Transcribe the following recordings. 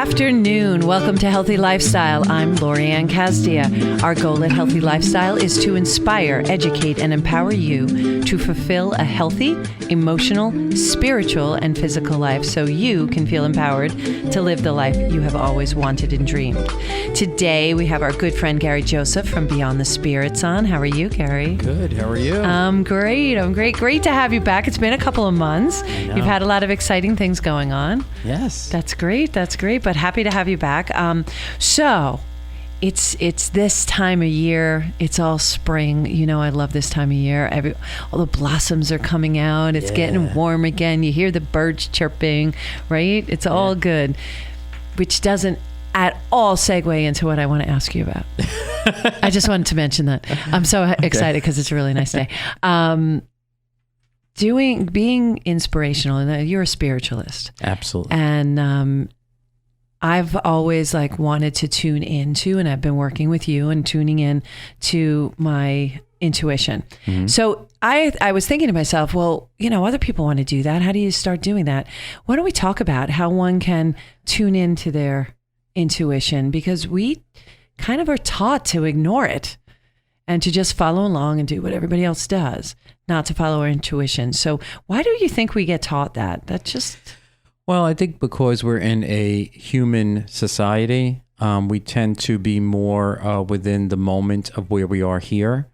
afternoon. Welcome to Healthy Lifestyle. I'm Lorianne Casdia. Our goal at Healthy Lifestyle is to inspire, educate, and empower you to fulfill a healthy, emotional, spiritual, and physical life so you can feel empowered to live the life you have always wanted and dreamed. Today, we have our good friend Gary Joseph from Beyond the Spirits on. How are you, Gary? Good. How are you? I'm great. Great to have you back. It's been a couple of months. You've had a lot of exciting things going on. Yes. That's great. But happy to have you back. So it's this time of year. It's all spring. You know, I love this time of year. All the blossoms are coming out. It's getting warm again. You hear the birds chirping, right? It's all good, which doesn't at all segue into what I want to ask you about. I just wanted to mention that. I'm so excited because it's a really nice day. Being inspirational, and you're a spiritualist. Absolutely. And I've always wanted to tune into, and I've been working with you and tuning in to my intuition. Mm-hmm. So I was thinking to myself, well, other people want to do that. How do you start doing that? Why don't we talk about how one can tune into their intuition? Because we kind of are taught to ignore it and to just follow along and do what everybody else does, not to follow our intuition. So why do you think we get taught that? Well, I think because we're in a human society, we tend to be more within the moment of where we are here.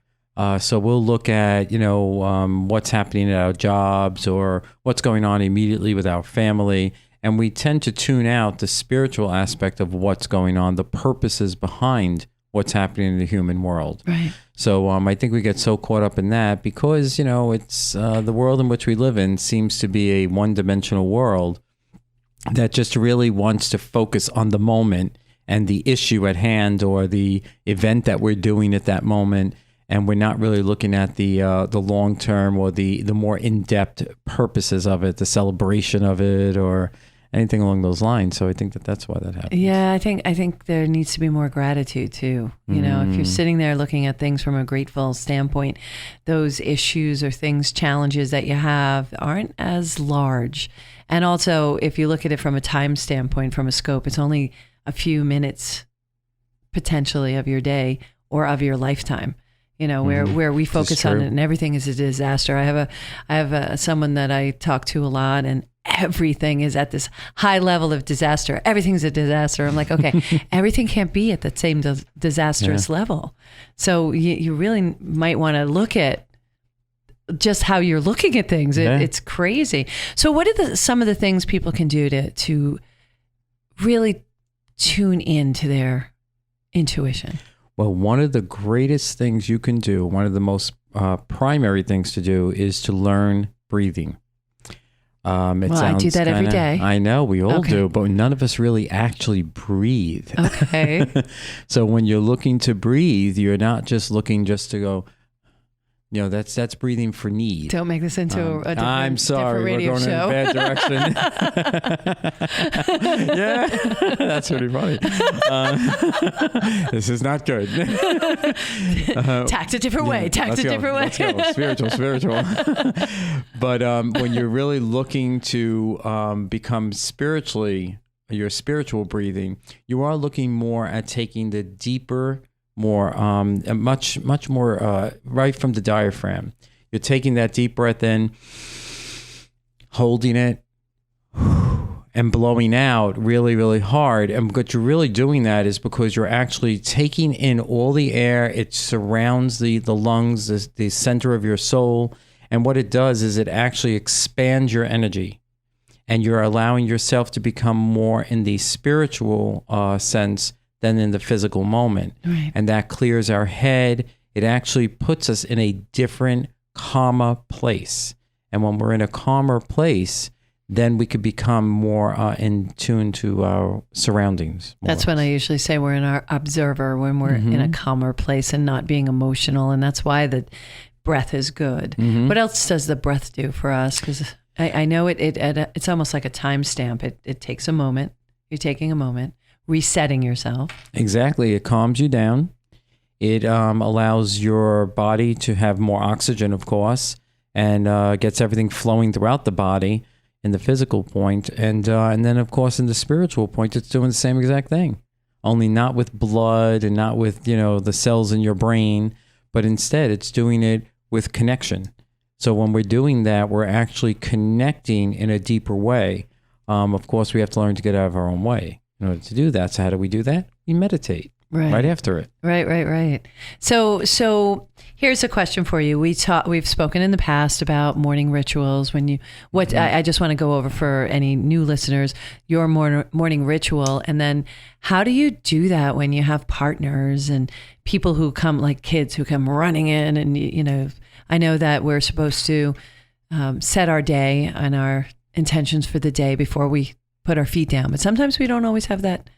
So we'll look at, what's happening at our jobs or what's going on immediately with our family. And we tend to tune out the spiritual aspect of what's going on, the purposes behind what's happening in the human world. Right. So I think we get so caught up in that because, it's the world in which we live in seems to be a one-dimensional world that just really wants to focus on the moment and the issue at hand or the event that we're doing at that moment. And we're not really looking at the long term or the more in-depth purposes of it, the celebration of it or anything along those lines. So I think that's why that happens. Yeah, I think there needs to be more gratitude too. If you're sitting there looking at things from a grateful standpoint, those issues or challenges that you have aren't as large. And also, if you look at it from a time standpoint, from a scope, it's only a few minutes potentially of your day or of your lifetime. Where we focus on it and everything is a disaster. I have someone that I talk to a lot, and everything is at this high level of disaster. Everything's a disaster. I'm like, okay, everything can't be at the same disastrous level. So you really might want to look at just how you're looking at things. It's crazy. So what are some of the things people can do to really tune into their intuition? Well, one of the greatest things you can do, one of the most primary things to do is to learn breathing. I do that every day. I know, we all do, but none of us really actually breathe. Okay. So when you're looking to breathe, you're not just looking just to go, that's breathing for need. Don't make this into a different, I'm sorry, different radio we're going show. in a bad direction. Yeah, that's pretty funny. This is not good. Tact a different way. Let's go. Spiritual. But when you're really looking to become your spiritual breathing, you are looking more at taking the deeper, more, much more right from the diaphragm. You're taking that deep breath in, holding it, and blowing out really, really hard. And what you're really doing that is because you're actually taking in all the air. It surrounds the lungs, the center of your soul. And what it does is it actually expands your energy. And you're allowing yourself to become more in the spiritual sense than in the physical moment. Right. And that clears our head. It actually puts us in a different, calmer place. And when we're in a calmer place, then we could become more in tune to our surroundings. That's when I usually say we're in our observer, when we're in a calmer place and not being emotional. And that's why the breath is good. Mm-hmm. What else does the breath do for us? Because I know it's almost like a timestamp. It takes a moment. You're taking a moment. Resetting yourself. Exactly. It calms you down. It allows your body to have more oxygen, of course, and gets everything flowing throughout the body. in the physical point, and then of course in the spiritual point, it's doing the same exact thing, only not with blood and not with the cells in your brain, but instead it's doing it with connection. So when we're doing that, we're actually connecting in a deeper way. Of course, we have to learn to get out of our own way in order to do that. So how do we do that? We meditate right after it. Right. So here's a question for you. We've spoken in the past about morning rituals. I just want to go over for any new listeners, your morning ritual. And then how do you do that when you have partners and people who come, like kids who come running in and, I know that we're supposed to set our day and our intentions for the day before we put our feet down. But sometimes we don't always have that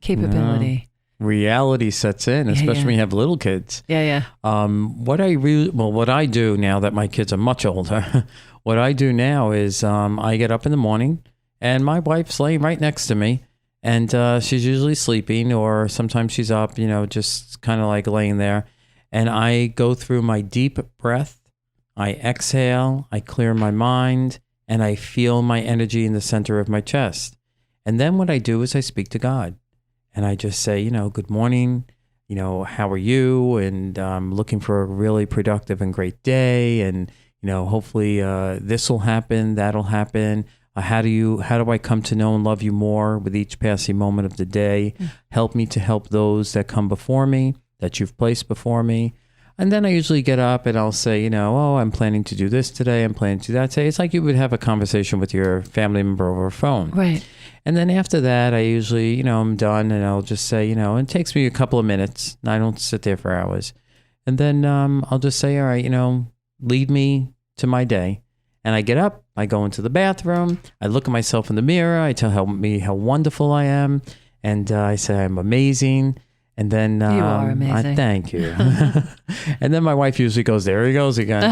capability. No. Reality sets in, especially when you have little kids. Yeah. What I do now that my kids are much older, what I do now is I get up in the morning and my wife's laying right next to me, and she's usually sleeping, or sometimes she's up, just kind of like laying there. And I go through my deep breath, I exhale, I clear my mind, and I feel my energy in the center of my chest. And then what I do is I speak to God. And I just say, good morning, how are you? And I'm looking for a really productive and great day. And, hopefully this will happen, that'll happen. How do I come to know and love you more with each passing moment of the day? Help me to help those that come before me, that you've placed before me. And then I usually get up and I'll say, I'm planning to do this today. I'm planning to do that today. It's like you would have a conversation with your family member over a phone. Right. And then after that, I usually, I'm done, and I'll just say, it takes me a couple of minutes. I don't sit there for hours. And then I'll just say, all right, lead me to my day. And I get up, I go into the bathroom, I look at myself in the mirror, I tell me how wonderful I am, and I say I'm amazing. And then you are amazing. Thank you. And then my wife usually goes, there he goes again.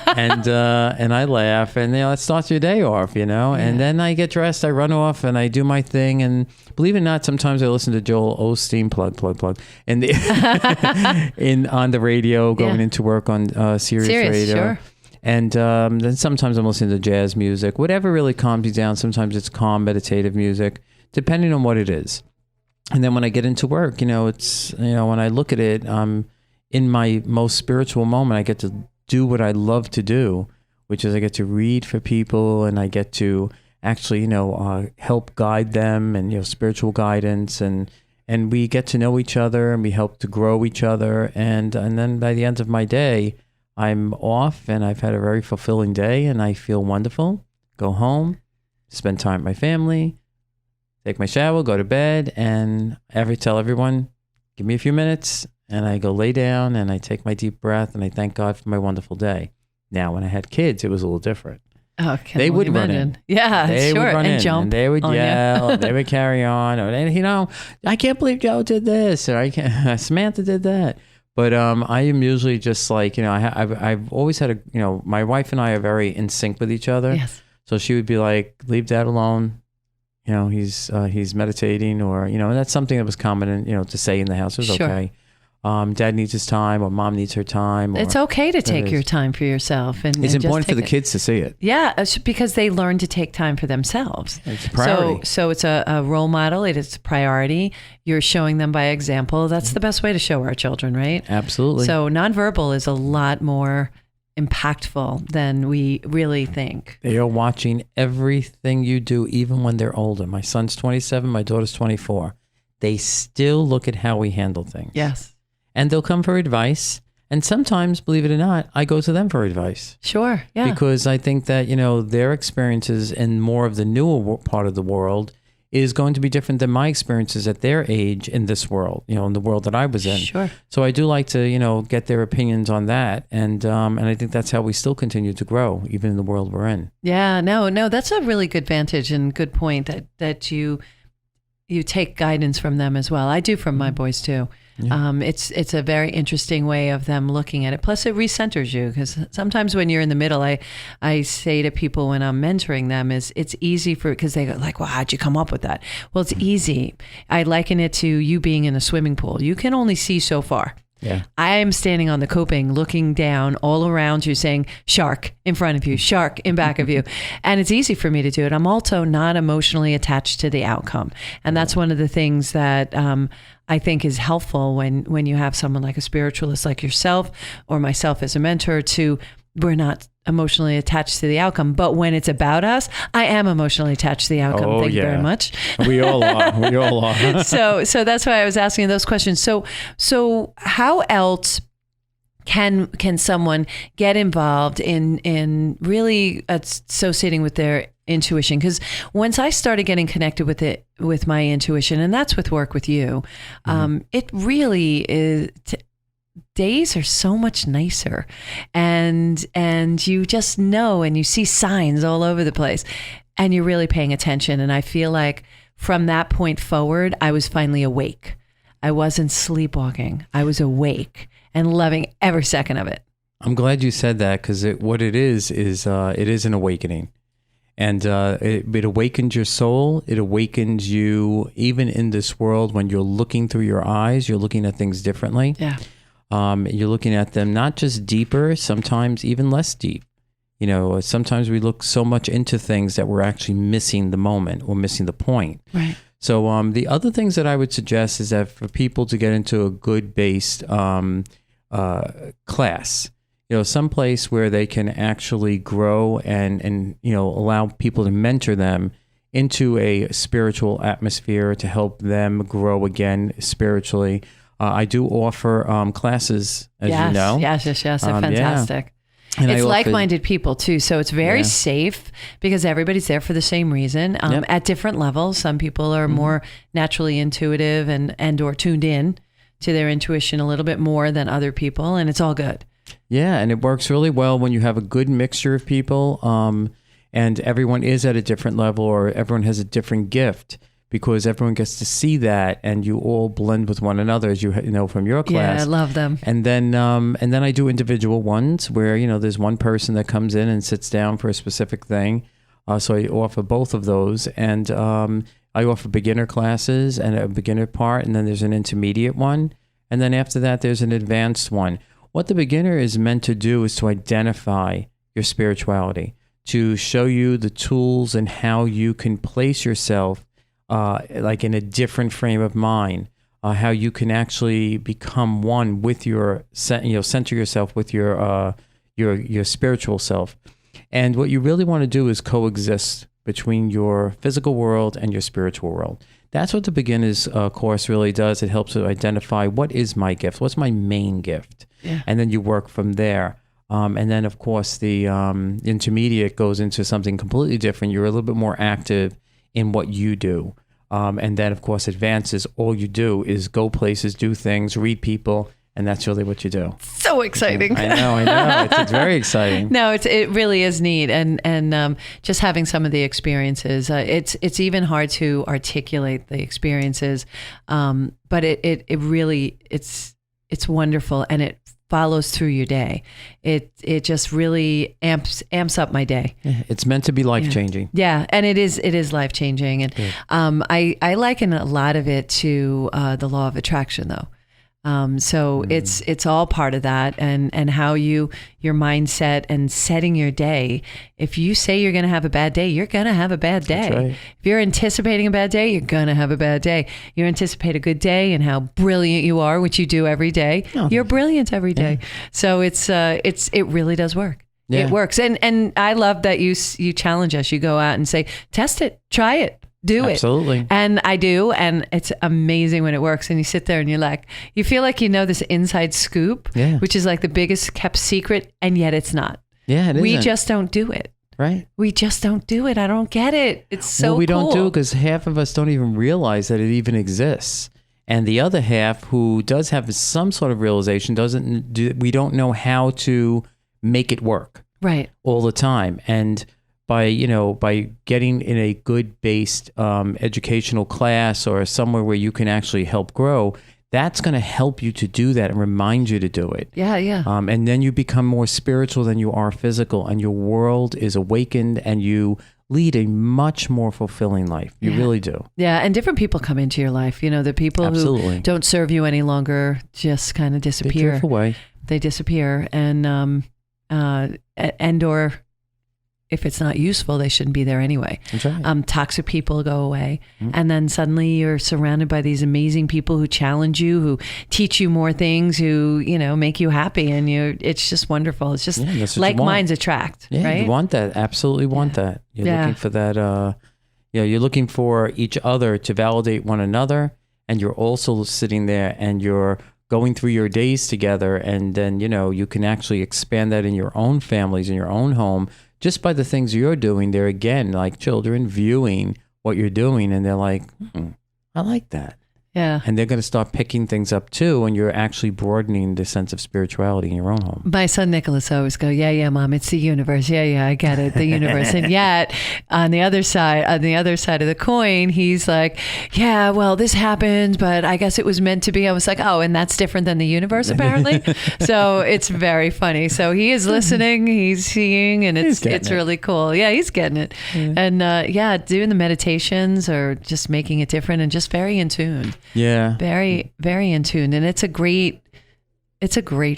and I laugh, and that starts your day off, Yeah. And then I get dressed, I run off, and I do my thing. And believe it or not, sometimes I listen to Joel Osteen, plug, and on the radio, going into work on Sirius Radio. Sure. And then sometimes I'm listening to jazz music, whatever really calms you down. Sometimes it's calm meditative music, depending on what it is. And then when I get into work, it's, when I look at it, in my most spiritual moment, I get to do what I love to do, which is I get to read for people, and I get to actually, help guide them, and, spiritual guidance, and we get to know each other, and we help to grow each other. And then by the end of my day, I'm off, and I've had a very fulfilling day, and I feel wonderful. Go home, spend time with my family, take my shower, go to bed, and tell everyone, give me a few minutes, and I go lay down, and I take my deep breath, and I thank God for my wonderful day. Now, when I had kids, it was a little different. Oh, they would run in. Yeah, they sure. Would run and in, jump. And they would yell, and they would carry on. And, I can't believe Joe did this, or Samantha did that. But I am usually just like, I've always had my wife and I are very in sync with each other. Yes. So she would be like, leave Dad alone. He's meditating, or, and that's something that was common, to say in the house. It was okay. Dad needs his time, or Mom needs her time. It's okay to take your time for yourself. It's important for the kids to see it. Yeah, because they learn to take time for themselves. It's a priority. So it's a role model. It is a priority. You're showing them by example. That's the best way to show our children, right? Absolutely. So nonverbal is a lot more impactful than we really think. They are watching everything you do, even when they're older. My son's 27, my daughter's 24. They still look at how we handle things. Yes. And they'll come for advice. And sometimes, believe it or not, I go to them for advice. Sure, yeah. Because I think that, their experiences in more of the newer part of the world is going to be different than my experiences at their age in this world, in the world that I was in. Sure. So I do like to, get their opinions on that. And I think that's how we still continue to grow, even in the world we're in. Yeah, no, that's a really good vantage and good point that you take guidance from them as well. I do from my boys too. Yeah. It's a very interesting way of them looking at it. Plus, it recenters you, because sometimes when you're in the middle, I say to people when I'm mentoring them, it's easy because they go like, well, how'd you come up with that? Well, it's easy. I liken it to you being in a swimming pool. You can only see so far. Yeah. I am standing on the coping, looking down all around you, saying, shark in front of you, shark in back of you. And it's easy for me to do it. I'm also not emotionally attached to the outcome. And that's one of the things that I think is helpful when you have someone like a spiritualist like yourself or myself as a mentor we're not emotionally attached to the outcome. But when it's about us, I am emotionally attached to the outcome. Thank you very much. We all are. We all are. So that's why I was asking those questions. So how else can someone get involved in really associating with their intuition? Because once I started getting connected with my intuition, and that's with work with you, it really is. Days are so much nicer, and you just know, and you see signs all over the place, and you're really paying attention. And I feel like from that point forward, I was finally awake. I wasn't sleepwalking. I was awake and loving every second of it. I'm glad you said that, because what it is it is an awakening. And it awakens your soul. It awakens you even in this world when you're looking through your eyes. You're looking at things differently. Yeah. You're looking at them not just deeper, sometimes even less deep. Sometimes we look so much into things that we're actually missing the moment or missing the point. Right. So the other things that I would suggest is that for people to get into a good based class, some place where they can actually grow and allow people to mentor them into a spiritual atmosphere to help them grow again spiritually. I do offer classes, as you know. Yes. They're fantastic. Yeah. And it's like-minded people too. So it's very Yeah. safe because everybody's there for the same reason at different levels. Some people are more naturally intuitive and or tuned in to their intuition a little bit more than other people. And it's all good. Yeah. And it works really well when you have a good mixture of people and everyone is at a different level or everyone has a different gift. Because everyone gets to see that, and you all blend with one another, as you know from your class. Yeah, I love them. And then I do individual ones where there's one person that comes in and sits down for a specific thing. So I offer both of those, and I offer beginner classes and a beginner part, and then there's an intermediate one, and then after that there's an advanced one. What the beginner is meant to do is to identify your spirituality, to show you the tools and how you can place yourself like in a different frame of mind, how you can actually become one with your, center yourself with your spiritual self. And what you really want to do is coexist between your physical world and your spiritual world. That's what the beginner's course really does. It helps to identify what is my gift, what's my main gift, and then you work from there. And then, of course, the intermediate goes into something completely different. You're a little bit more active in what you do. And then, of course, advances, all you do is go places, do things, read people, and that's really what you do. So exciting. I know. It's very exciting. No, it really is neat. And just having some of the experiences, it's even hard to articulate the experiences. But it really, it's wonderful. And it follows through your day. It just really amps up my day. Yeah, it's meant to be life-changing. Yeah, and it is life-changing. And I liken a lot of it to the law of attraction, though. So it's all part of that, and how your mindset and setting your day. If you say you're going to have a bad day, you're going to have a bad day. That's right. If you're anticipating a bad day, you're going to have a bad day. You anticipate a good day and how brilliant you are, which you do every day. Oh. You're brilliant every day. Yeah. So it really does work. Yeah. It works. And I love that you challenge us. You go out and say, test it, try it. Do it. Absolutely. And I do. And it's amazing when it works. And you sit there and you feel like you know this inside scoop, which is like the biggest kept secret. And yet it's not. Yeah, it is. We just don't do it. Right. We just don't do it. I don't get it. It's so we cool. don't do it because half of us don't even realize that it even exists. And the other half who does have some sort of realization we don't know how to make it work. Right. All the time. And by getting in a good based educational class or somewhere where you can actually help grow, that's going to help you to do that and remind you to do it. Yeah, yeah. And then you become more spiritual than you are physical, and your world is awakened, and you lead a much more fulfilling life. You really do. Yeah, and different people come into your life. You know, the people who don't serve you any longer just kind of disappear. They drift away. They disappear, and or if it's not useful, they shouldn't be there anyway. That's right. Toxic people go away. And then suddenly you're surrounded by these amazing people who challenge you, who teach you more things, who, you know, make you happy. And it's just wonderful. It's just like minds attract, right? You want that. Absolutely want that. You're looking for that. You're looking for each other to validate one another. And you're also sitting there and you're going through your days together. And then, you know, you can actually expand that in your own families, in your own home, just by the things you're doing. They're, again, like children viewing what you're doing, and they're like, I like that. Yeah. And they're going to start picking things up too, and you're actually broadening the sense of spirituality in your own home. My son Nicholas always go, yeah, Mom, it's the universe. Yeah, I get it, the universe. And yet, on the other side of the coin, he's like, yeah, well, this happens, but I guess it was meant to be. I was like, oh, and that's different than the universe, apparently. So it's very funny. So he is listening, he's seeing, and it's really cool. Yeah, he's getting it. Yeah. And doing the meditations or just making it different and just very in tune. Yeah. Very, very in tune. And it's a great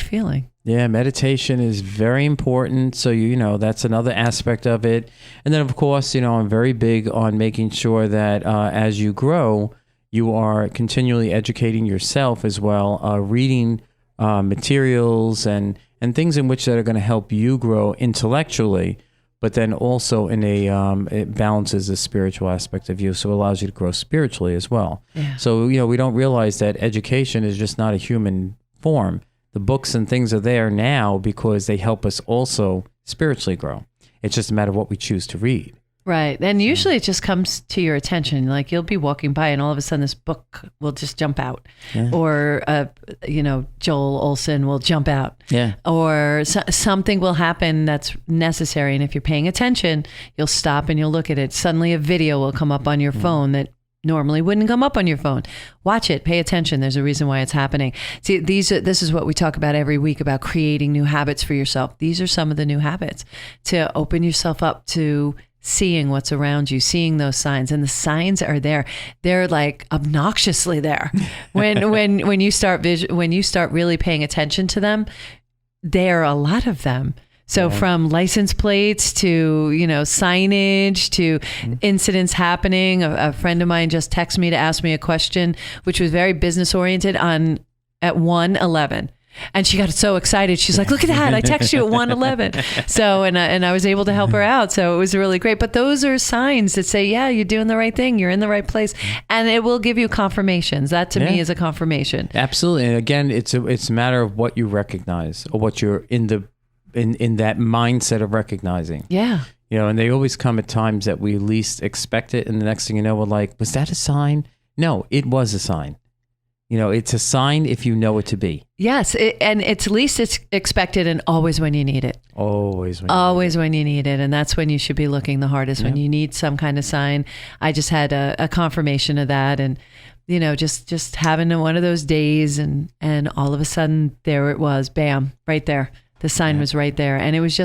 feeling. Yeah. Meditation is very important. So, you know, that's another aspect of it. And then, of course, you know, I'm very big on making sure that as you grow, you are continually educating yourself as well, reading materials and things in which that are going to help you grow intellectually. But then also in it balances the spiritual aspect of you, so it allows you to grow spiritually as well. Yeah. So, you know, we don't realize that education is just not a human form. The books and things are there now because they help us also spiritually grow. It's just a matter of what we choose to read. Right. And usually it just comes to your attention. Like you'll be walking by and all of a sudden this book will just jump out. Yeah. Or, Joel Olson will jump out. Yeah. Or something will happen that's necessary. And if you're paying attention, you'll stop and you'll look at it. Suddenly a video will come up on your phone that normally wouldn't come up on your phone. Watch it. Pay attention. There's a reason why it's happening. See, this is what we talk about every week about creating new habits for yourself. These are some of the new habits to open yourself up to seeing what's around you, seeing those signs, and the signs are there. They're like obnoxiously there. When you start really paying attention to them, there are a lot of them. So from license plates to, signage to incidents happening. A friend of mine just texted me to ask me a question, which was very business oriented at 1:11. And she got so excited. She's like, look at that. I text you at 1:11. So, and I was able to help her out. So it was really great. But those are signs that say, yeah, you're doing the right thing. You're in the right place. And it will give you confirmations. That to me is a confirmation. Absolutely. And again, it's a matter of what you recognize or what you're in that mindset of recognizing. Yeah. And they always come at times that we least expect it. And the next thing you know, we're like, was that a sign? No, it was a sign. It's a sign if you know it to be. Yes, and it's least it's expected and always when you need it. Always when you need it. And that's when you should be looking the hardest, when you need some kind of sign. I just had a confirmation of that, and just having one of those days, and all of a sudden there it was, bam, right there. The sign was right there. And it was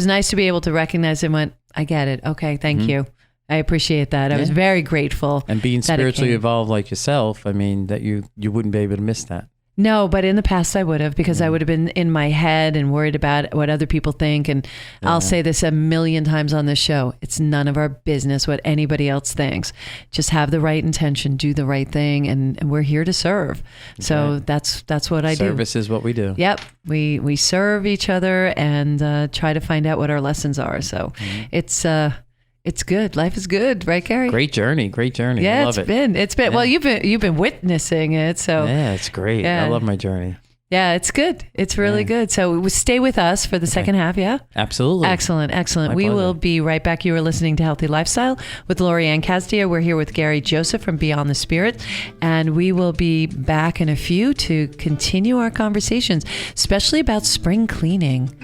nice to be able to recognize and went, I get it. Okay, thank you. I appreciate that. I was very grateful. And being spiritually evolved like yourself, I mean, that you wouldn't be able to miss that. No, but in the past I would have, because I would have been in my head and worried about what other people think. And I'll say this a million times on this show. It's none of our business what anybody else thinks. Just have the right intention, do the right thing, and we're here to serve. Okay. So that's what I do. Service is what we do. Yep. We serve each other and try to find out what our lessons are. So it's good. Life is good, right, Gary? Great journey. Yeah, I love it's been. Well, you've been witnessing it, so yeah, it's great. Yeah. I love my journey. Yeah, it's good. It's really good. So stay with us for the second half. Yeah, absolutely. Excellent. We will be right back. You are listening to Healthy Lifestyle with Lori Ann Casdia. We're here with Gary Joseph from Beyond the Spirit, and we will be back in a few to continue our conversations, especially about spring cleaning.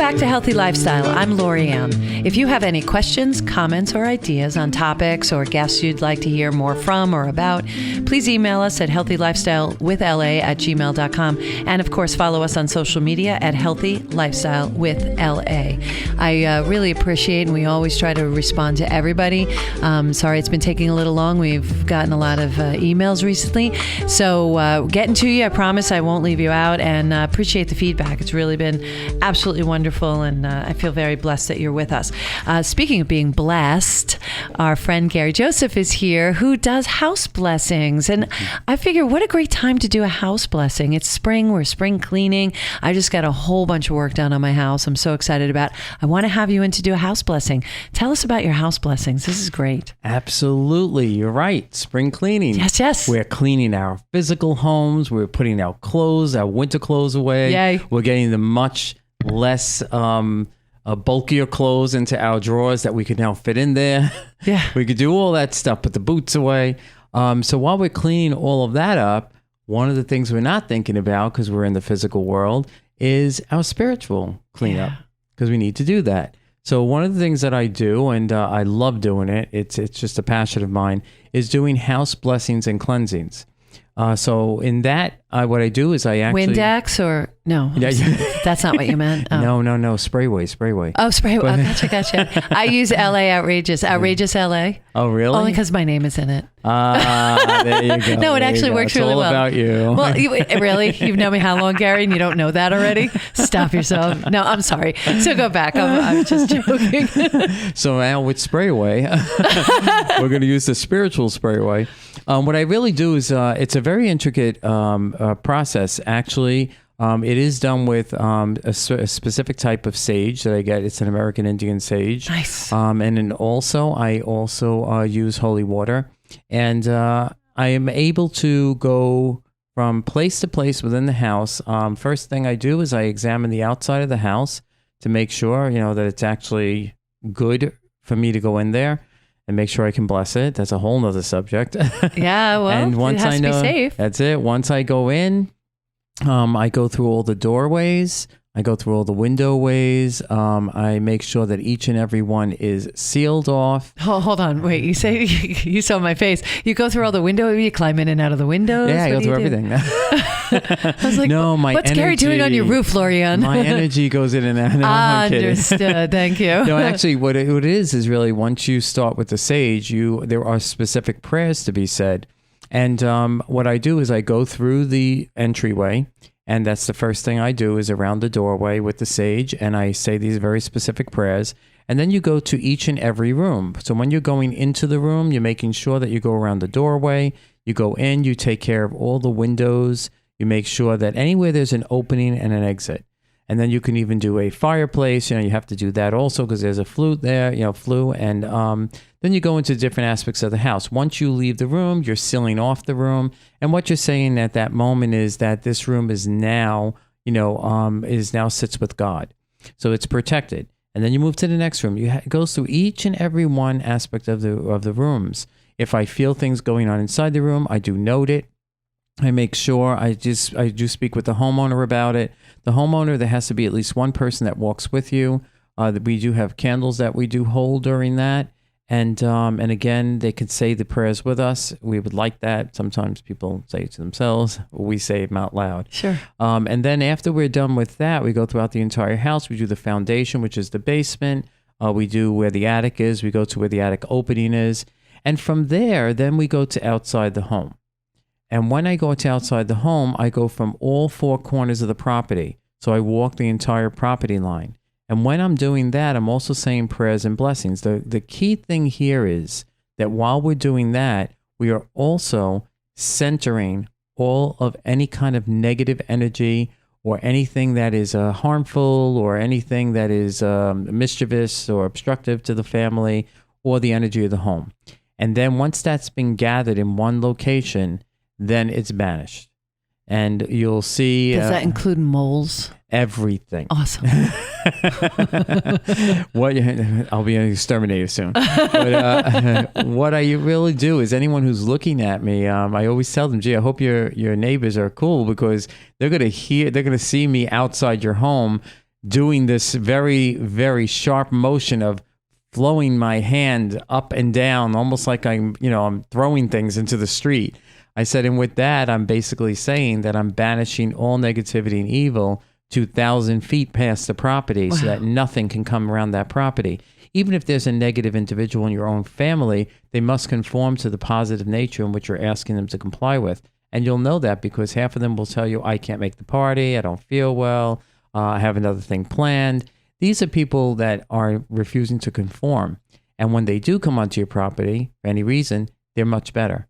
back to Healthy Lifestyle. I'm Lori Ann. If you have any questions, comments, or ideas on topics or guests you'd like to hear more from or about, please email us at healthylifestylewithla@gmail.com. And of course, follow us on social media at Healthy Lifestyle with LA. I really appreciate, and we always try to respond to everybody. Sorry it's been taking a little long. We've gotten a lot of emails recently. So getting to you, I promise I won't leave you out, and appreciate the feedback. It's really been absolutely wonderful, and I feel very blessed that you're with us. Speaking of being blessed, our friend Gary Joseph is here, who does house blessings. And I figure what a great time to do a house blessing. It's spring. We're spring cleaning. I just got a whole bunch of work done on my house. I'm so excited about. I want to have you in to do a house blessing. Tell us about your house blessings. This is great. Absolutely. You're right. Spring cleaning. Yes. We're cleaning our physical homes. We're putting our clothes, our winter clothes away. Yay. We're getting the much less bulkier clothes into our drawers that we could now fit in there. Yeah. We could do all that stuff, put the boots away. So while we're cleaning all of that up, one of the things we're not thinking about, because we're in the physical world, is our spiritual cleanup, because we need to do that. So one of the things that I do, and I love doing it, it's just a passion of mine, is doing house blessings and cleansings. So in that, what I do is I actually... Windex or... No, that's not what you meant. Oh. No. Sprayway. Oh, Sprayway. Gotcha. I use LA Outrageous LA. Oh, really? Only because my name is in it. There you go. No, it actually works really well. It's all about you. Well, really? You've known me how long, Gary, and you don't know that already? Stop yourself. No, I'm sorry. So go back. I'm just joking. So now with Sprayway, we're going to use the spiritual Sprayway. What I really do is it's a very intricate process, actually. It is done with a specific type of sage that I get. It's an American Indian sage. Nice. And then I also use holy water. And I am able to go from place to place within the house. First thing I do is I examine the outside of the house to make sure, that it's actually good for me to go in there and make sure I can bless it. That's a whole nother subject. Yeah, well, and once it has to be safe. That's it. Once I go in, I go through all the doorways. I go through all the window ways. I make sure that each and every one is sealed off. Hold on. Wait, you say, you saw my face. You go through all the windows, you climb in and out of the windows? Yeah, I go through everything. I was like, no, what's Gary doing on your roof, Lorianne? My energy goes in and out. No, I'm understood. Thank you. No, actually, what it is really, once you start with the sage, there are specific prayers to be said. And what I do is I go through the entryway, and that's the first thing I do is around the doorway with the sage, and I say these very specific prayers. And then you go to each and every room. So when you're going into the room, you're making sure that you go around the doorway, you go in, you take care of all the windows, you make sure that anywhere there's an opening and an exit. And then you can even do a fireplace. You have to do that also because there's a flue there, and then you go into different aspects of the house. Once you leave the room, you're sealing off the room. And what you're saying at that moment is that this room is now, sits with God. So it's protected. And then you move to the next room. It goes through each and every one aspect of the rooms. If I feel things going on inside the room, I do note it. I make sure I do speak with the homeowner about it. The homeowner, there has to be at least one person that walks with you. We do have candles that we do hold during that. And again, they can say the prayers with us. We would like that. Sometimes people say it to themselves. We say them out loud. Sure. And then after we're done with that, we go throughout the entire house. We do the foundation, which is the basement. We do where the attic is. We go to where the attic opening is. And from there, then we go to outside the home. And when I go to outside the home, I go from all four corners of the property. So I walk the entire property line. And when I'm doing that, I'm also saying prayers and blessings. The key thing here is that while we're doing that, we are also centering all of any kind of negative energy or anything that is harmful or anything that is mischievous or obstructive to the family or the energy of the home. And then once that's been gathered in one location, then it's banished. And you'll see... Does that include moles? Everything. Awesome. I'll be an exterminator soon. But what I really do is anyone who's looking at me, I always tell them, gee, I hope your neighbors are cool because they're going to see me outside your home doing this very, very sharp motion of flowing my hand up and down, almost like I'm throwing things into the street. I said, and with that, I'm basically saying that I'm banishing all negativity and evil 2,000 feet past the property so that nothing can come around that property. Even if there's a negative individual in your own family, they must conform to the positive nature in which you're asking them to comply with. And you'll know that because half of them will tell you, I can't make the party, I don't feel well, I have another thing planned. These are people that are refusing to conform. And when they do come onto your property, for any reason, they're much better.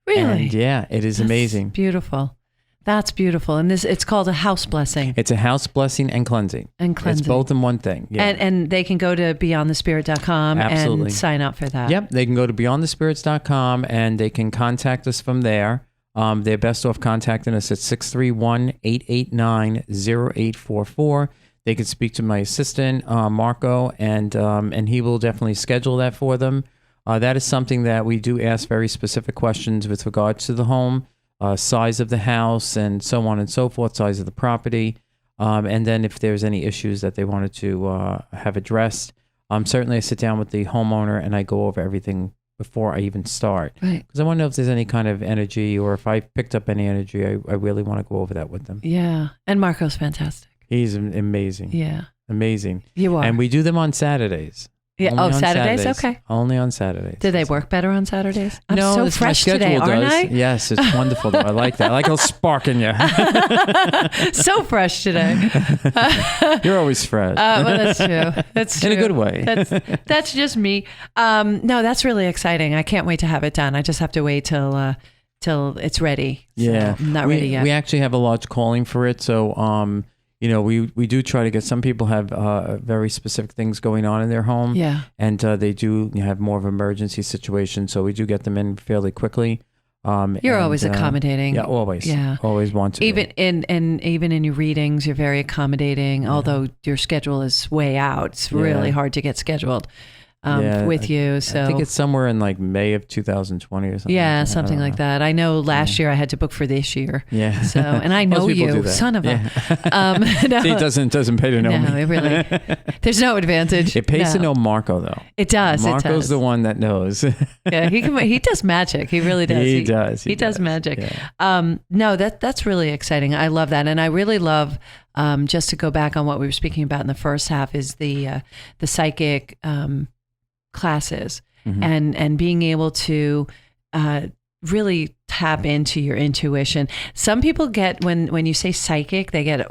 Really? And yeah, it is amazing. Beautiful. That's beautiful. And it's called a house blessing. It's a house blessing and cleansing. It's both in one thing. Yeah. And they can go to beyondthespirit.com and sign up for that. Yep. They can go to beyondthespirits.com and they can contact us from there. They're best off contacting us at 631-889-0844. They can speak to my assistant, Marco, and he will definitely schedule that for them. That is something that we do ask very specific questions with regards to the home, size of the house, and so on and so forth, size of the property. And then if there's any issues that they wanted to have addressed, certainly I sit down with the homeowner and I go over everything before I even start. Right. Because I want to know if there's any kind of energy or if I picked up any energy, I really want to go over that with them. Yeah. And Marco's fantastic. He's amazing. Yeah. Amazing. You are. And we do them on Saturdays. Yeah. Only on Saturdays? Okay. Only on Saturdays. Do they work better on Saturdays? I'm no, so fresh today, aren't I? Yes, it's wonderful though. I like that. I like a spark in you. So fresh today. You're always fresh. Well, that's true. That's true. In a good way. That's just me. No, that's really exciting. I can't wait to have it done. I just have to wait till it's ready. So Yeah. I'm not ready yet. We actually have a large calling for it. So, we do try to get, some people have very specific things going on in their home. Yeah. And they do have more of an emergency situation. So we do get them in fairly quickly. You're always accommodating. Yeah, always. Yeah. Always want to. Even in your readings, you're very accommodating, although your schedule is way out. It's really hard to get scheduled with you. So I think it's somewhere in like May of 2020 or something. Yeah, something like that. I know last year I had to book for this year. Yeah. So, and I know you, son of a. No. See, it doesn't pay to know me. No, it really. There's no advantage. It pays to know Marco though. It does. Marco's the one that knows. Yeah, he does magic. He really does. He does. He does magic. Yeah. No, that's really exciting. I love that, and I really love. Just to go back on what we were speaking about in the first half is the psychic classes, and being able to really tap into your intuition. Some people get, when you say psychic, they get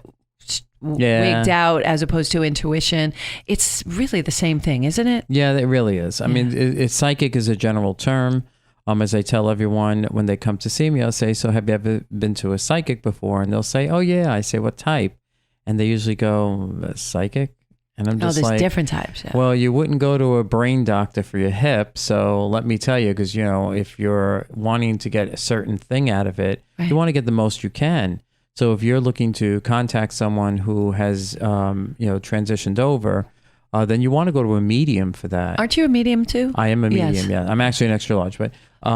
wigged out as opposed to intuition. It's really the same thing, isn't it? Yeah, it really is. I mean, psychic is a general term. As I tell everyone when they come to see me, I'll say, so have you ever been to a psychic before? And they'll say, oh yeah. I say, what type? And they usually go, psychic? And I'm just there's different types. Yeah. Well, you wouldn't go to a brain doctor for your hip. So let me tell you, because, if you're wanting to get a certain thing out of it, you want to get the most you can. So if you're looking to contact someone who has, transitioned over, then you want to go to a medium for that. Aren't you a medium too? I am a medium, yeah. I'm actually an extra large, but... you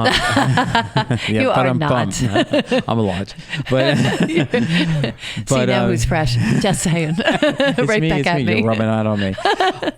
are not. I'm a large. But, see now who's fresh. Just saying. Right back at me. You're rubbing out on me.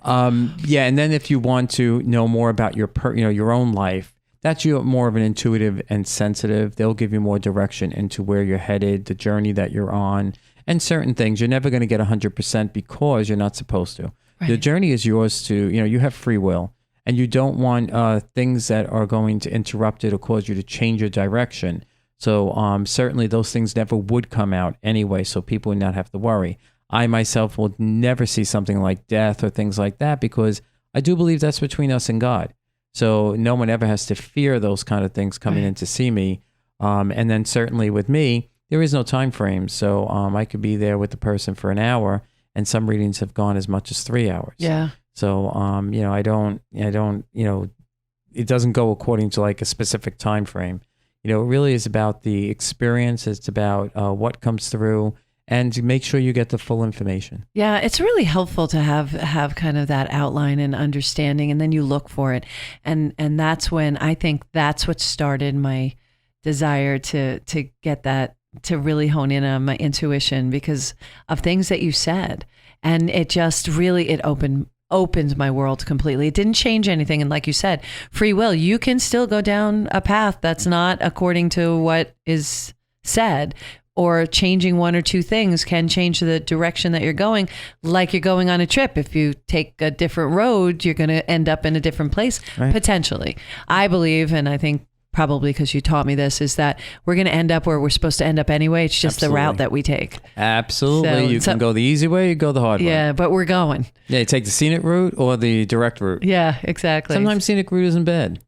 And then if you want to know more about your own life, that's more of an intuitive and sensitive. They'll give you more direction into where you're headed, the journey that you're on, and certain things. You're never going to get 100% because you're not supposed to. Right. The journey is yours to, you have free will. And you don't want things that are going to interrupt it or cause you to change your direction. So certainly those things never would come out anyway, so people would not have to worry. I myself will never see something like death or things like that because I do believe that's between us and God. So no one ever has to fear those kind of things coming in to see me. And then certainly with me, there is no time frame. So I could be there with the person for an hour, and some readings have gone as much as 3 hours. Yeah. So, I don't, it doesn't go according to like a specific time frame. It really is about the experience. It's about what comes through, and to make sure you get the full information. Yeah, it's really helpful to have kind of that outline and understanding, and then you look for it. And that's when I think that's what started my desire to get that, to really hone in on my intuition because of things that you said. And it just really, it opened my world completely. It didn't change anything. And like you said, free will, you can still go down a path that's not according to what is said, or changing one or two things can change the direction that you're going. Like you're going on a trip. If you take a different road, you're going to end up in a different place, potentially. I believe, and I think probably because you taught me this, is that we're going to end up where we're supposed to end up anyway. It's just the route that we take. Absolutely. So, you can go the easy way, you go the hard way. Yeah, but we're going. Yeah, you take the scenic route or the direct route. Yeah, exactly. Sometimes scenic route isn't bad.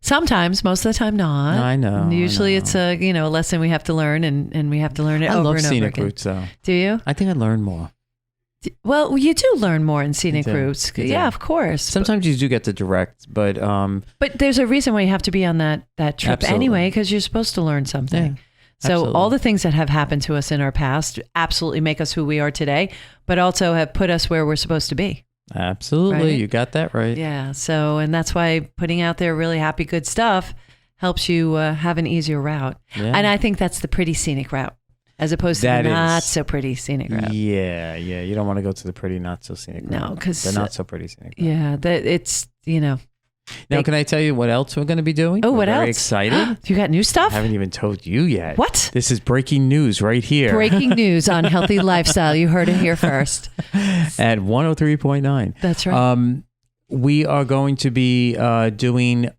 Sometimes, most of the time not. I know. Usually it's a lesson we have to learn, and we have to learn it over and over again. I love scenic routes though. Do you? I think I learn more. Well, you do learn more in scenic routes. Yeah, of course. Sometimes you do get the direct, but there's a reason why you have to be on that trip anyway, because you're supposed to learn something. Yeah, so absolutely. all the things that have happened to us in our past absolutely make us who we are today, but also have put us where we're supposed to be. Absolutely. Right? You got that right. Yeah. So, and that's why putting out there really happy, good stuff helps you have an easier route. Yeah. And I think that's the pretty scenic route, as opposed to the not so pretty scenic route. Yeah. You don't want to go to the pretty, not so scenic route. No, because the not so pretty scenic route. Yeah, it's Now, can I tell you what else we're going to be doing? Oh, what else? Very excited. You got new stuff? I haven't even told you yet. What? This is breaking news right here. Breaking news on healthy lifestyle. You heard it here first. At 103.9. That's right. We are going to be doing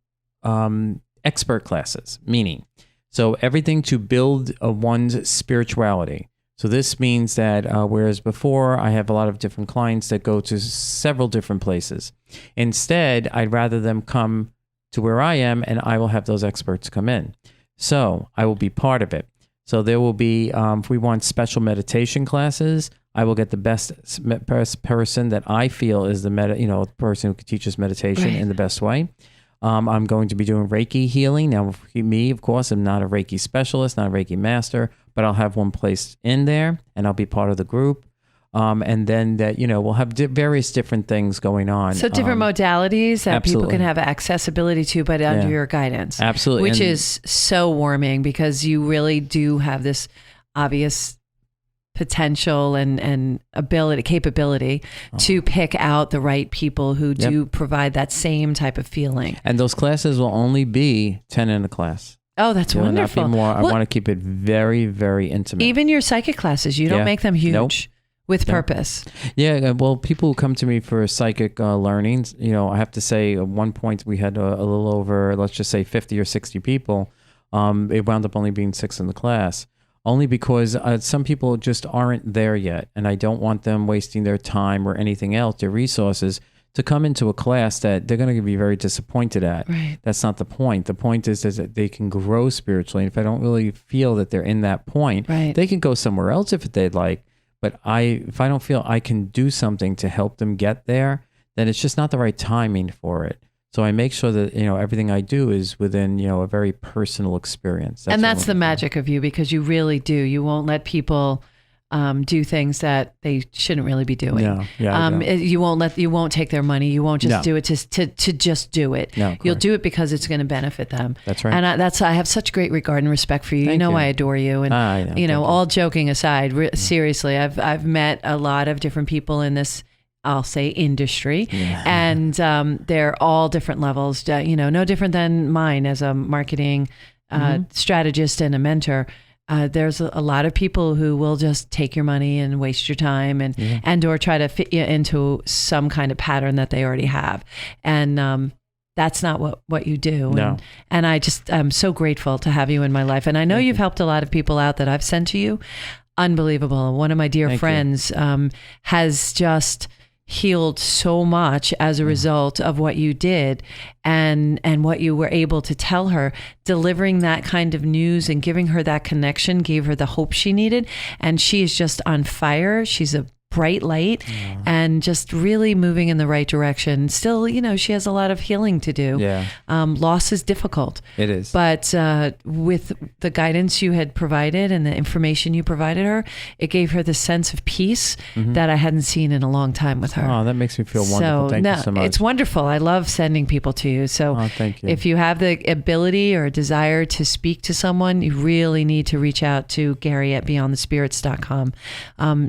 expert classes, meaning, so everything to build one's spirituality. So this means that whereas before I have a lot of different clients that go to several different places, instead I'd rather them come to where I am, and I will have those experts come in. So I will be part of it. So there will be, if we want special meditation classes, I will get the best person that I feel is the person who can teach us meditation in the best way. I'm going to be doing Reiki healing. Now, me, of course, I'm not a Reiki specialist, not a Reiki master, but I'll have one placed in there, and I'll be part of the group. And then that, we'll have various different things going on. So different modalities that absolutely. people can have accessibility to, but under your guidance. Absolutely. Which is so warming, because you really do have this obvious potential and capability to pick out the right people who do provide that same type of feeling. And those classes will only be 10 in a class. Oh, that's wonderful. Not be more. I want to keep it very, very intimate. Even your psychic classes, you don't make them huge. Nope. With purpose. Yeah, well, people who come to me for psychic learnings, I have to say at one point we had a little over, let's just say 50 or 60 people. It wound up only being 6 in the class. Only because some people just aren't there yet, and I don't want them wasting their time or anything else, their resources, to come into a class that they're going to be very disappointed at. Right. That's not the point. The point is that they can grow spiritually. And if I don't really feel that they're in that point, they can go somewhere else if they'd like. But if I don't feel I can do something to help them get there, then it's just not the right timing for it. So I make sure that, everything I do is within, a very personal experience. That's the magic of you, because you really do. You won't let people do things that they shouldn't really be doing. No, you won't take their money. You won't just do it to just do it. No, you'll do it because it's going to benefit them. That's right. And I have such great regard and respect for you. Thank you. I adore you. And I know. all joking aside, seriously, I've met a lot of different people in this, I'll say, industry, and they're all different levels. No different than mine as a marketing strategist and a mentor. There's a lot of people who will just take your money and waste your time and or try to fit you into some kind of pattern that they already have. And that's not what you do. No. And I'm so grateful to have you in my life. And I know you've helped a lot of people out that I've sent to you. Unbelievable. One of my dear friends has just healed so much as a result of what you did and what you were able to tell her. Delivering that kind of news and giving her that connection gave her the hope she needed. And she is just on fire. She's a bright light and just really moving in the right direction. Still, she has a lot of healing to do. Yeah. Loss is difficult. It is. But with the guidance you had provided and the information you provided her, it gave her the sense of peace that I hadn't seen in a long time with her. Oh, that makes me feel wonderful. Thank you so much. It's wonderful. I love sending people to you. So thank you. If you have the ability or desire to speak to someone, you really need to reach out to Gary at beyondthespirits.com.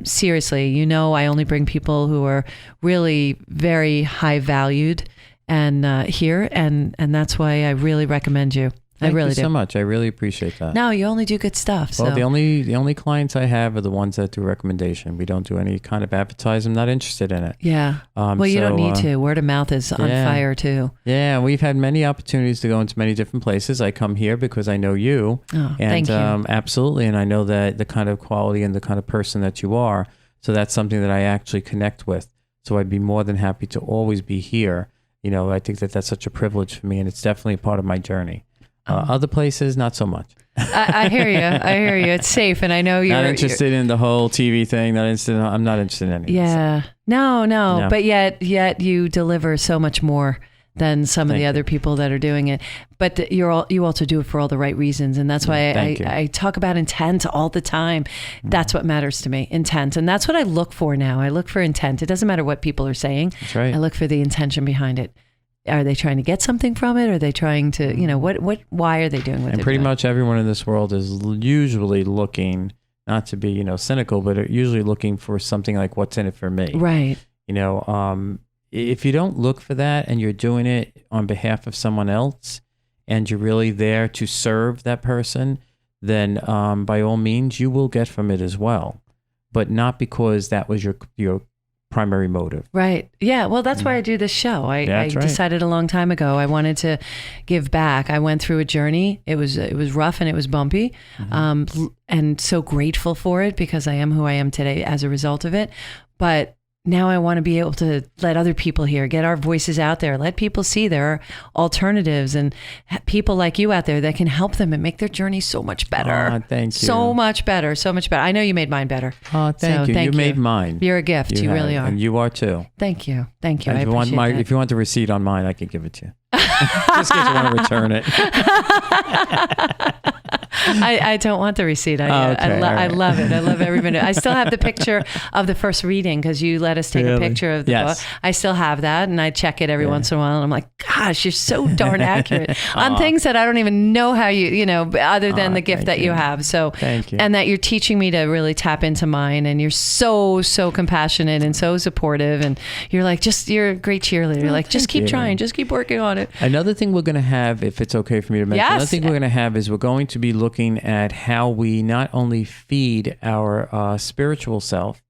Seriously, know I only bring people who are really very high valued and here, and that's why I really recommend you. Thank I really you do. so much. I really appreciate that. No, you only do good stuff. Well, So. the only clients I have are the ones that do recommendation. We don't do any kind of advertise. I'm not interested in it. Yeah. Well, you don't need to. Word of mouth is on fire too. Yeah, we've had many opportunities to go into many different places. I come here because I know you. Oh, and, thank you. Absolutely. And I know that the kind of quality and the kind of person that you are. So that's something that I actually connect with. So I'd be more than happy to always be here. You know, I think that that's such a privilege for me, and it's definitely a part of my journey. Other places, not so much. I hear you. I hear you. It's safe, and I know you're not interested in the whole TV thing. I'm not interested in any. Yeah. No. But yet you deliver so much more than some of the other people that are doing it. But you also do it for all the right reasons, and that's why I talk about intent all the time. That's what matters to me, intent, and that's what I look for now. I look for intent. It doesn't matter what people are saying. That's right. I look for the intention behind it. Are they trying to get something from it? Are they trying to, why are they doing what they're doing? And pretty much everyone in this world is usually looking, not to be, cynical, but are usually looking for something like what's in it for me. Right. If you don't look for that and you're doing it on behalf of someone else and you're really there to serve that person, then by all means, you will get from it as well. But not because that was your primary motive. Right. Yeah. Well, that's why I do this show. I decided a long time ago I wanted to give back. I went through a journey. It was rough and it was bumpy, and so grateful for it because I am who I am today as a result of it. But now I want to be able to let other people hear, get our voices out there, let people see there are alternatives and people like you out there that can help them and make their journey so much better. Thank you. So much better. So much better. I know you made mine better. Oh, thank you. You made mine. You're a gift. You really are. And you are too. Thank you. Thank you. And I appreciate that. if you want the receipt on mine, I can give it to you. Just in case you want to return it. I don't want the receipt. I love it. I love every minute. I still have the picture of the first reading because you let us take a picture of the book. I still have that, and I check it every once in a while. And I'm like, gosh, you're so darn accurate on things that I don't even know how other than the gift that you have. So thank you, and that you're teaching me to really tap into mine. And you're so compassionate and so supportive. And you're a great cheerleader. You're like, just keep trying, just keep working on it. Another thing we're going to have, if it's okay for me to mention, another thing we're going to have is we're going to be looking at how we not only feed our spiritual self,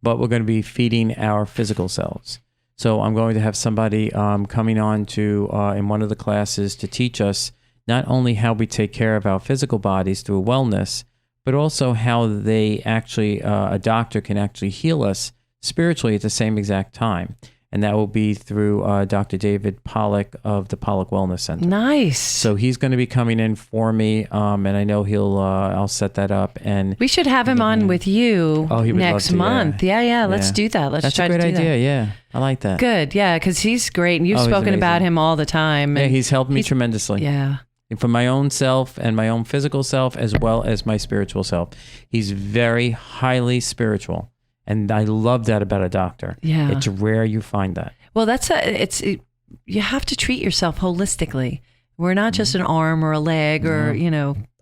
but we're going to be feeding our physical selves. So I'm going to have somebody coming on to in one of the classes to teach us not only how we take care of our physical bodies through wellness, but also how they actually, a doctor can actually heal us spiritually at the same exact time. And that will be through Dr. David Pollack of the Pollack Wellness Center. Nice. So he's going to be coming in for me, and I know I'll set that up. And we should have him on with you next month. Yeah. Let's do that. Let's try to do that. That's a great idea. Yeah, I like that. Good. Yeah, because he's great, and you've spoken about him all the time. Yeah, he's helped me tremendously. Yeah. For my own self and my own physical self, as well as my spiritual self. He's very highly spiritual. And I love that about a doctor. Yeah. It's rare you find that. Well, you have to treat yourself holistically. We're not just an arm or a leg or,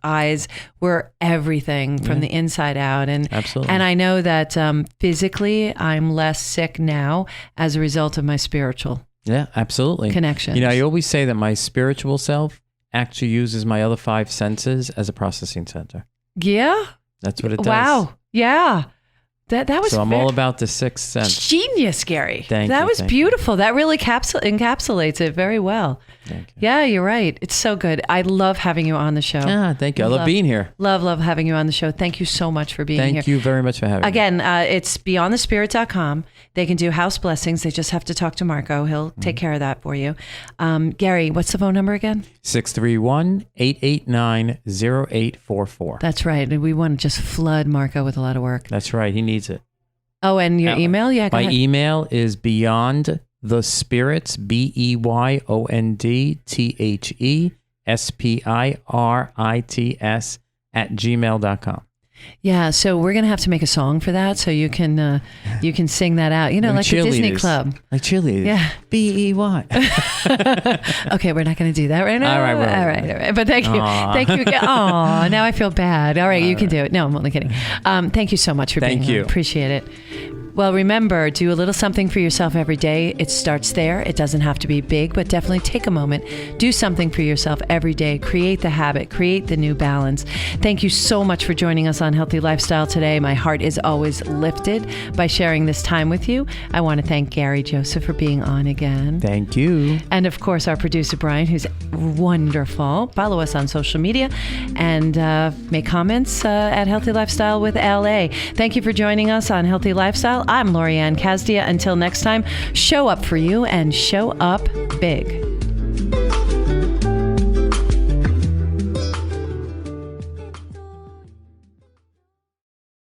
eyes. We're everything from the inside out. And absolutely. And I know that physically I'm less sick now as a result of my spiritual connection. I always say that my spiritual self actually uses my other 5 senses as a processing center. Yeah. That's what it does. Wow. Yeah. That was so I'm all about the 6th sense. Genius, Gary. Thank you. That was beautiful. That really encapsulates it very well. Thank you. Yeah, you're right. It's so good. I love having you on the show. Thank you. I love being here. Love having you on the show. Thank you so much for being here. Thank you very much for having me. Again, it's beyondthespirit.com. They can do house blessings. They just have to talk to Marco. He'll take care of that for you. Gary, what's the phone number again? 631-889-0844. That's right. And we want to just flood Marco with a lot of work. That's right. He needs it. Oh, and your email? Yeah, go ahead. My email is beyondthespirits, BEYONDTHESPIRITS @gmail.com. Yeah, so we're gonna have to make a song for that, so you can sing that out. Like the Disney Club, like cheerleaders. Yeah, BEY. Okay, we're not gonna do that right now. All right. But thank you. Aw, now I feel bad. All right, you can do it. No, I'm only kidding. Thank you so much for being here. Appreciate it. Well, remember, do a little something for yourself every day. It starts there. It doesn't have to be big, but definitely take a moment. Do something for yourself every day. Create the habit. Create the new balance. Thank you so much for joining us on Healthy Lifestyle today. My heart is always lifted by sharing this time with you. I want to thank Gary Joseph for being on again. Thank you. And of course, our producer, Brian, who's wonderful. Follow us on social media and make comments at Healthy Lifestyle with LA. Thank you for joining us on Healthy Lifestyle. I'm Lorianne Kazdia. Until next time, show up for you and show up big.